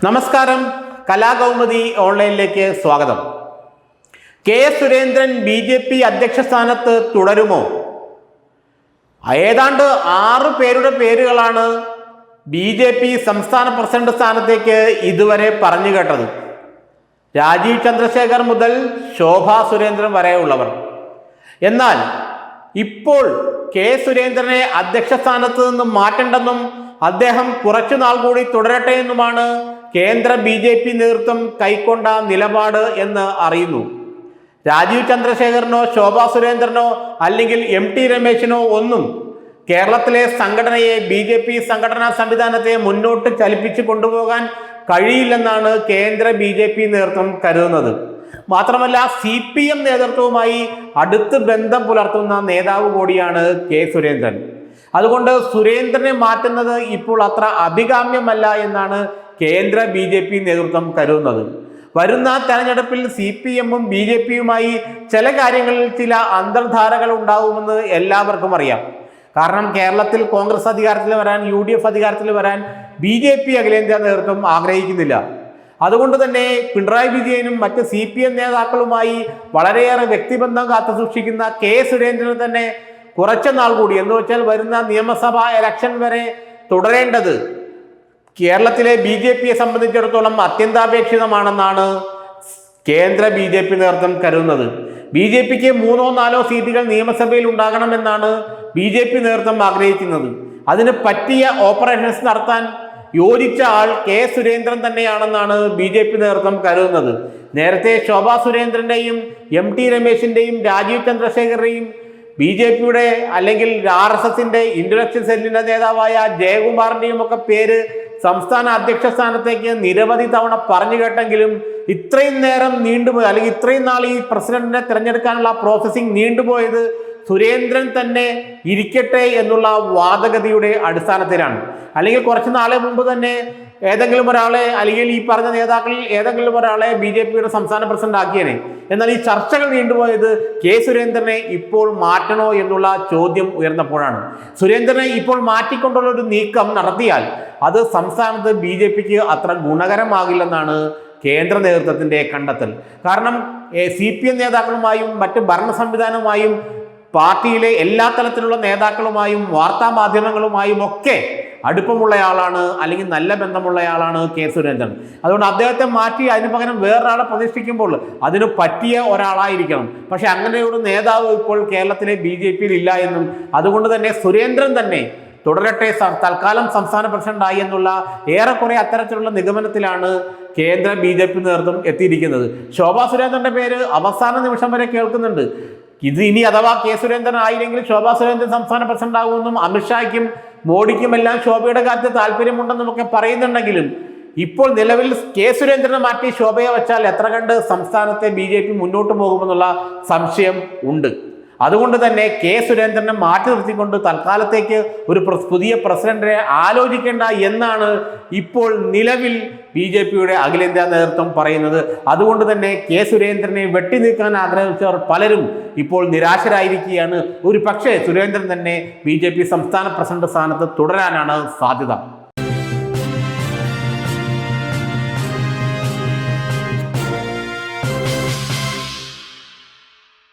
നമസ്കാരം, കലാകൗമുദി ഓൺലൈനിലേക്ക് സ്വാഗതം. K Surendran BJP അധ്യക്ഷ സ്ഥാനത്ത് തുടരുമോ? ഏതാണ്ട് 6 പേരുടെ പേരുകളാണ് BJP സംസ്ഥാന പ്രസിഡന്റ് സ്ഥാനത്തേക്ക് ഇതുവരെ പറഞ്ഞു കേട്ടത്. രാജീവ് ചന്ദ്രശേഖർ മുതൽ ശോഭാ സുരേന്ദ്രൻ വരെയുള്ളവർ. എന്നാൽ ഇപ്പോൾ കെ സുരേന്ദ്രനെ അധ്യക്ഷ സ്ഥാനത്ത് നിന്ന് മാറ്റേണ്ടെന്നും അദ്ദേഹം കുറച്ചുനാൾ കൂടി തുടരട്ടെ എന്നുമാണ് കേന്ദ്ര BJP നേതൃത്വം കൈക്കൊണ്ട നിലപാട് എന്ന് അറിയുന്നു. രാജീവ് ചന്ദ്രശേഖറിനോ ശോഭാ സുരേന്ദ്രനോ അല്ലെങ്കിൽ MT രമേശിനോ ഒന്നും കേരളത്തിലെ സംഘടനയെ BJP സംഘടനാ സംവിധാനത്തെ മുന്നോട്ട് ചലിപ്പിച്ചു കൊണ്ടുപോകാൻ കഴിയില്ലെന്നാണ് കേന്ദ്ര BJP നേതൃത്വം കരുതുന്നത്. മാത്രമല്ല CPM നേതൃത്വവുമായി അടുത്ത് ബന്ധം പുലർത്തുന്ന നേതാവ് കൂടിയാണ് കെ സുരേന്ദ്രൻ. അതുകൊണ്ട് സുരേന്ദ്രനെ മാറ്റുന്നത് ഇപ്പോൾ അത്ര അഭികാമ്യമല്ല എന്നാണ് കേന്ദ്ര BJP നേതൃത്വം കരുതുന്നത്. വരുന്ന തെരഞ്ഞെടുപ്പിൽ CPM-ഉം BJP-യുമായി ചില കാര്യങ്ങളിൽ ചില അന്തർധാരകൾ ഉണ്ടാകുമെന്ന് എല്ലാവർക്കും അറിയാം. കാരണം കേരളത്തിൽ കോൺഗ്രസ് അധികാരത്തിൽ വരാൻ, UDF അധികാരത്തിൽ വരാൻ BJP അഖിലേന്ത്യാ നേതൃത്വം ആഗ്രഹിക്കുന്നില്ല. അതുകൊണ്ട് തന്നെ പിണറായി വിജയനും മറ്റ് CPM നേതാക്കളുമായി വളരെയേറെ വ്യക്തിബന്ധം കാത്തുസൂക്ഷിക്കുന്ന കെ സുരേന്ദ്രൻ തന്നെ കുറച്ചു നാൾ കൂടി, എന്ന് വെച്ചാൽ വരുന്ന നിയമസഭാ ഇലക്ഷൻ വരെ തുടരേണ്ടത് കേരളത്തിലെ BJP-യെ സംബന്ധിച്ചിടത്തോളം അത്യന്താപേക്ഷിതമാണെന്നാണ് കേന്ദ്ര BJP നേതൃത്വം കരുതുന്നത്. BJP-ക്ക് 3-4 സീറ്റുകൾ നിയമസഭയിൽ ഉണ്ടാകണമെന്നാണ് BJP നേതൃത്വം ആഗ്രഹിക്കുന്നത്. അതിന് പറ്റിയ ഓപ്പറേഷൻസ് നടത്താൻ യോജിച്ച ആൾ കെ സുരേന്ദ്രൻ തന്നെയാണെന്നാണ് BJP നേതൃത്വം കരുതുന്നത്. നേരത്തെ ശോഭാ സുരേന്ദ്രന്റെയും MT രമേശിന്റെയും രാജീവ് ചന്ദ്രശേഖറിന്റെയും BJP-യുടെ അല്ലെങ്കിൽ RSS-ന്റെ ഇന്റലക്ച്വൽ സെല്ലിന്റെ നേതാവായ ജയകുമാറിന്റെയും ഒക്കെ പേര് സംസ്ഥാന അധ്യക്ഷ സ്ഥാനത്തേക്ക് നിരവധി തവണ പറഞ്ഞു കേട്ടെങ്കിലും ഇത്രയും നേരം നീണ്ടുപോയി, അല്ലെങ്കിൽ ഇത്രയും നാൾ ഈ പ്രസിഡന്റിനെ തിരഞ്ഞെടുക്കാനുള്ള പ്രോസസ്സിംഗ് നീണ്ടുപോയത് സുരേന്ദ്രൻ തന്നെ ഇരിക്കട്ടെ എന്നുള്ള വാദഗതിയുടെ അടിസ്ഥാനത്തിലാണ്. അല്ലെങ്കിൽ കുറച്ച് നാളെ മുമ്പ് തന്നെ ഏതെങ്കിലും ഒരാളെ, അല്ലെങ്കിൽ ഈ പറഞ്ഞ നേതാക്കളിൽ ഏതെങ്കിലും ഒരാളെ BJP-യുടെ സംസ്ഥാന പ്രസിഡന്റ് ആക്കിയേനെ. എന്നാൽ ഈ ചർച്ചകൾ നീണ്ടുപോയത് കെ സുരേന്ദ്രനെ ഇപ്പോൾ മാറ്റണോ എന്നുള്ള ചോദ്യം ഉയർന്നപ്പോഴാണ്. സുരേന്ദ്രനെ ഇപ്പോൾ മാറ്റിക്കൊണ്ടുള്ള ഒരു നീക്കം നടത്തിയാൽ അത് സംസ്ഥാനത്ത് BJP-ക്ക് അത്ര ഗുണകരമാകില്ലെന്നാണ് കേന്ദ്ര നേതൃത്വത്തിന്റെ കണ്ടെത്തൽ. കാരണം CPM നേതാക്കളുമായും മറ്റ് ഭരണ സംവിധാനവുമായും പാർട്ടിയിലെ എല്ലാ തലത്തിലുള്ള നേതാക്കളുമായും വാർത്താ മാധ്യമങ്ങളുമായും ഒക്കെ അടുപ്പമുള്ളയാളാണ്, അല്ലെങ്കിൽ നല്ല ബന്ധമുള്ളയാളാണ് കെ സുരേന്ദ്രൻ. അതുകൊണ്ട് അദ്ദേഹത്തെ മാറ്റി അതിന് പകരം വേറൊരാളെ പ്രതിഷ്ഠിക്കുമ്പോൾ അതിന് പറ്റിയ ഒരാളായിരിക്കണം. പക്ഷെ അങ്ങനെയൊരു നേതാവ് ഇപ്പോൾ കേരളത്തിലെ BJP-യിൽ ഇല്ല എന്നും അതുകൊണ്ട് തന്നെ സുരേന്ദ്രൻ തന്നെ തുടരട്ടെ, തൽക്കാലം സംസ്ഥാന പ്രസിഡന്റായി എന്നുള്ള ഏറെക്കുറെ അത്തരത്തിലുള്ള നിഗമനത്തിലാണ് കേന്ദ്ര BJP നേതൃത്വം എത്തിയിരിക്കുന്നത്. ശോഭാ സുരേന്ദ്രന്റെ പേര് അവസാന നിമിഷം വരെ കേൾക്കുന്നുണ്ട്. ഇത് ഇനി അഥവാ കെ സുരേന്ദ്രൻ ആയില്ലെങ്കിൽ ശോഭാ സുരേന്ദ്രൻ സംസ്ഥാന പ്രസിഡന്റ് ആകുമെന്നും അമിത്ഷായ്ക്കും മോഡിക്കും എല്ലാം ശോഭയുടെ കാര്യത്തിൽ താല്പര്യമുണ്ടെന്നും ഒക്കെ പറയുന്നുണ്ടെങ്കിലും ഇപ്പോൾ നിലവിൽ കെ സുരേന്ദ്രനെ മാറ്റി ശോഭയെ വെച്ചാൽ എത്ര കണ്ട് സംസ്ഥാനത്തെ BJP മുന്നോട്ട് പോകുമെന്നുള്ള സംശയം ഉണ്ട്. അതുകൊണ്ട് തന്നെ കെ സുരേന്ദ്രനെ മാറ്റി നിർത്തിക്കൊണ്ട് തൽക്കാലത്തേക്ക് ഒരു പുതിയ പ്രസിഡന്റിനെ ആലോചിക്കേണ്ട എന്നാണ് ഇപ്പോൾ നിലവിൽ BJP-യുടെ അഖിലേന്ത്യാ നേതൃത്വം പറയുന്നത്. അതുകൊണ്ട് തന്നെ കെ സുരേന്ദ്രനെ വെട്ടി നീക്കാൻ ആഗ്രഹിച്ചവർ പലരും ഇപ്പോൾ നിരാശരായിരിക്കുകയാണ്. ഒരു പക്ഷേ സുരേന്ദ്രൻ തന്നെ BJP സംസ്ഥാന പ്രസിഡന്റ് സ്ഥാനത്ത് തുടരാനാണ് സാധ്യത.